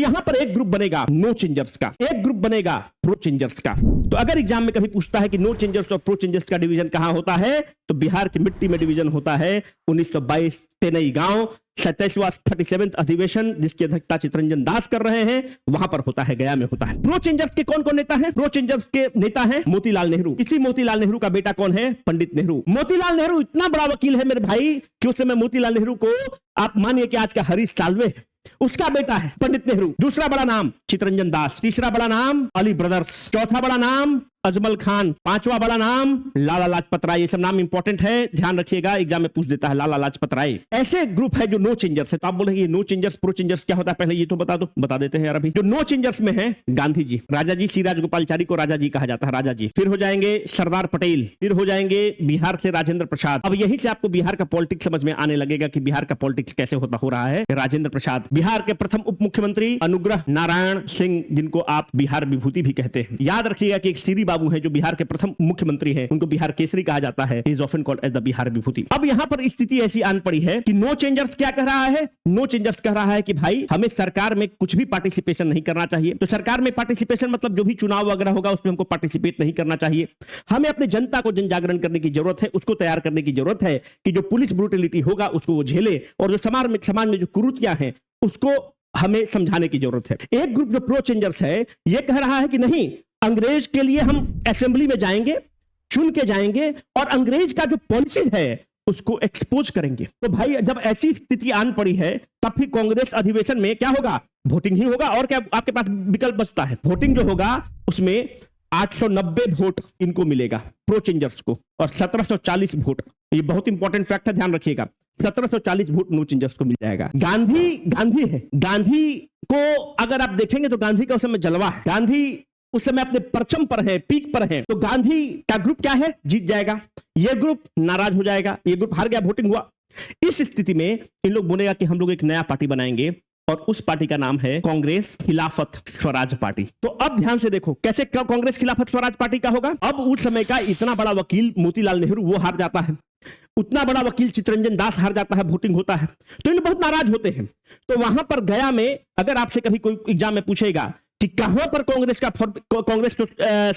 यहां पर एक ग्रुप बनेगा नो चेंजर्स का, एक ग्रुप बनेगा प्रो चेंजर्स का। तो अगर एग्जाम में कभी पूछता है कि नो चेंजर्स और प्रो चेंजर्स का डिवीजन कहां होता है, तो बिहार की मिट्टी में डिवीजन होता है 1922 तेनई गांव 27वां 37th अधिवेशन जिसकी अध्यक्षता चितरंजन दास कर रहे हैं, वहां पर होता है, गया में होता है। प्रो चेंजर्स के कौन कौन नेता हैं? प्रो चेंजर्स के नेता हैं मोतीलाल नेहरू। इसी मोतीलाल नेहरू का बेटा कौन है? पंडित नेहरू। मोतीलाल नेहरू इतना बड़ा वकील है मेरे भाई कि उस समय मोतीलाल नेहरू को आप मानिए कि आज का हरीश साल्वे उसका बेटा है पंडित नेहरू। दूसरा बड़ा नाम चितरंजन दास, तीसरा बड़ा नाम अली ब्रदर्स, चौथा बड़ा नाम अजमल खान, पांचवा बड़ा नाम लाला लाजपत राय। ये सब नाम इंपॉर्टेंट है, ध्यान रखिएगा, एग्जाम में पूछ देता है लाला लाजपत राय। ऐसे ग्रुप है जो नो चेंजर्स है। तो आप बोलेंगे नो चेंजर्स प्रो चेंजर्स क्या होता है, पहले ये तो बता दो। बता देते हैं यार अभी। जो नो चेंजर्स में है गांधी जी, राजा जी, सी राजगोपालचारी को राजा जी कहा जाता है, राजा जी। फिर हो जाएंगे सरदार पटेल, फिर हो जाएंगे बिहार से राजेंद्र प्रसाद। अब यहीं से आपको बिहार का पॉलिटिक्स समझ में आने लगेगा कि बिहार का पॉलिटिक्स कैसे होता हो रहा है। राजेंद्र प्रसाद बिहार के प्रथम उप मुख्यमंत्री, अनुग्रह नारायण सिंह जिनको आप बिहार विभूति भी कहते हैं। याद रखिएगा कि एक सीरी बाबू है जो बिहार के प्रथम मुख्यमंत्री हैं, उनको बिहार केसरी कहा जाता है, is often called as the Bihar Vibhuti. अब यहां पर स्थिति ऐसी आन पड़ी है कि नो चेंजर्स क्या कह रहा है? नो चेंजर्स कह रहा है कि भाई हमें सरकार में कुछ भी पार्टिसिपेशन नहीं करना चाहिए। तो सरकार में पार्टिसिपेशन मतलब जो भी चुनाव वगैरह होगा उसमें हमको पार्टिसिपेट नहीं करना चाहिए। हमें अपने जनता को जन जागरण करने की जरूरत है, उसको तैयार करने की जरूरत है कि जो पुलिस ब्रूटलिटी होगा उसको वो झेले, और जो समाज में जो कुरीतियां हैं उसको हमें समझाने की जरूरत है। एक ग्रुप जो प्रो चेंजर्स है ये कह रहा है कि नहीं, अंग्रेज के लिए हम असेंबली में जाएंगे, चुन के जाएंगे और अंग्रेज का जो पॉलिसी है उसको एक्सपोज करेंगे। तो भाई जब ऐसी स्थिति आन पड़ी है तब फिर कांग्रेस अधिवेशन में क्या होगा? वोटिंग ही होगा, और क्या आपके पास विकल्प बचता है? वोटिंग जो होगा उसमें 890 वोट इनको मिलेगा प्रो चेंजर्स को, और 1740 वोट, ये बहुत इंपॉर्टेंट फैक्ट है, ध्यान रखिएगा, 1740 वोट नो चेंजर्स को मिल जाएगा। गांधी है, गांधी को अगर आप देखेंगे तो गांधी का उस समय जलवा है, गांधी उस समय अपने परचम पर है, पीक पर है। तो गांधी का ग्रुप क्या है? जीत जाएगा। ये ग्रुप नाराज हो जाएगा, ये ग्रुप हार गया, वोटिंग हुआ। इस स्थिति में इन लोग बोलेगा कि हम लोग एक नया पार्टी बनाएंगे और उस पार्टी का नाम है कांग्रेस खिलाफत स्वराज पार्टी। तो अब ध्यान से देखो कैसे कांग्रेस खिलाफत स्वराज पार्टी का होगा। अब उस समय का इतना बड़ा वकील मोतीलाल नेहरू वो हार जाता है, उतना बड़ा वकील चितरंजन दास हार जाता है, वोटिंग होता है, तो इन बहुत नाराज होते हैं। तो वहां पर गया में अगर आपसे कभी कोई एग्जाम में पूछेगा कि कहां पर कांग्रेस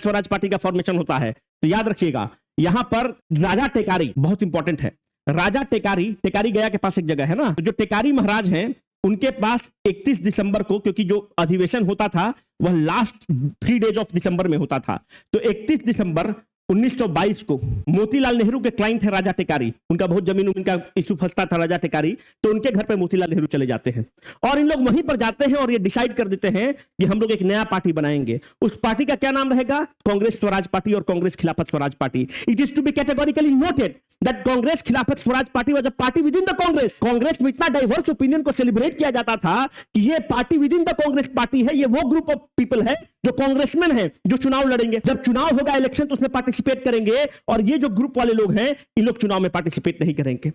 स्वराज पार्टी का फॉर्मेशन होता है, तो याद रखिएगा यहां पर राजा टेकारी बहुत इंपॉर्टेंट है। राजा टेकारी गया के पास एक जगह है ना, तो जो टेकारी महाराज हैं उनके पास 31 दिसंबर को, क्योंकि जो अधिवेशन होता था वह लास्ट 3 डेज ऑफ दिसंबर में होता था, तो 31 दिसंबर 1922 को मोतीलाल नेहरू के क्लाइंट है राजा टेकारी, उनका बहुत जमीन उनका इशू फंसता था राजा टेकारी, तो उनके घर पे मोतीलाल नेहरू चले जाते हैं और इन लोग वहीं पर जाते हैं और ये डिसाइड कर देते हैं कि हम लोग एक नया पार्टी बनाएंगे। उस पार्टी का क्या नाम रहेगा? कांग्रेस स्वराज पार्टी और Congress Khilafat Swaraj party. It is to be categorically noted that Congress Khilafat Swaraj party was a party within the Congress. Congress में इतना डाइवर्स ओपिनियन को सेलिब्रेट किया जाता था कि ये party within the Congress party है, ये वो ग्रुप ऑफ पीपल है जो कांग्रेसमैन है जो चुनाव लड़ेंगे। जब चुनाव होगा इलेक्शन तो उसमें पार्टिसिपेट करेंगे, और ये जो ग्रुप वाले लोग हैं इन लोग चुनाव में पार्टिसिपेट नहीं करेंगे।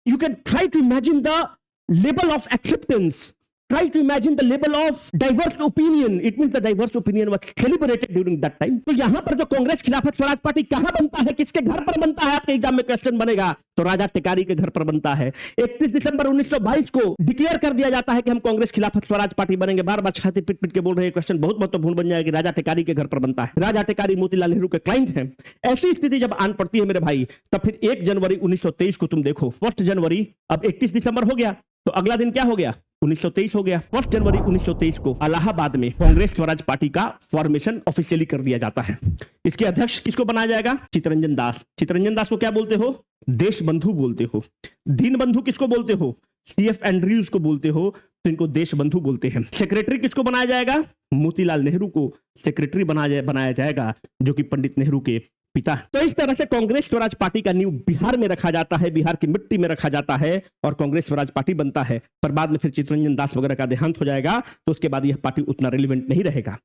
You can try to imagine the level of acceptance, try to imagine the level of diverse opinion. It means the diverse opinion was celebrated during that time. तो यहां पर जो कांग्रेस खिलाफत स्वराज पार्टी कहां बनता है, किसके घर पर बनता है, आपके एग्जाम में क्वेश्चन बनेगा, तो राजा टेकारी के घर पर बनता है। 31 दिसंबर 1922 को डिक्लेयर कर दिया जाता है कि हम कांग्रेस खिलाफत स्वराज पार्टी बनेंगे। बार बार छाती पीट पीट के बोल रहे हैं, क्वेश्चन बहुत महत्वपूर्ण बन जाएगा। राजा टेकारी के घर पर बनता है, राजा टेकारी मोतीलाल नेहरू के क्लाइंट हैं। ऐसी स्थिति जब आन पड़ती है मेरे भाई, तब फिर 1 जनवरी 1923 को तुम देखो, 1 जनवरी, अब 31 दिसंबर हो गया तो अगला दिन क्या हो गया? 1923 हो गया। 1 जनवरी 1923 को इलाहाबाद में कांग्रेस स्वराज पार्टी का फॉर्मेशन ऑफिशियली कर दिया जाता है। इसके अध्यक्ष किसको बनाया जाएगा? चितरंजन दास। चितरंजन दास को क्या बोलते हो? देश बंधु बोलते हो। दीन बंधु किसको बोलते हो? CF एंड्रयूज को बोलते हो, तो इनको देश बंधु बोलते हैं। सेक्रेटरी किसको बनाया जाएगा? मोतीलाल नेहरू को सेक्रेटरी बनाया जाएगा, जो कि पंडित नेहरू के पिता। तो इस तरह से कांग्रेस स्वराज पार्टी का नींव बिहार में रखा जाता है, बिहार की मिट्टी में रखा जाता है और कांग्रेस स्वराज पार्टी बनता है। पर बाद में फिर चितरंजन दास वगैरह का देहांत हो जाएगा, तो उसके बाद यह पार्टी उतना रिलेवेंट नहीं रहेगा।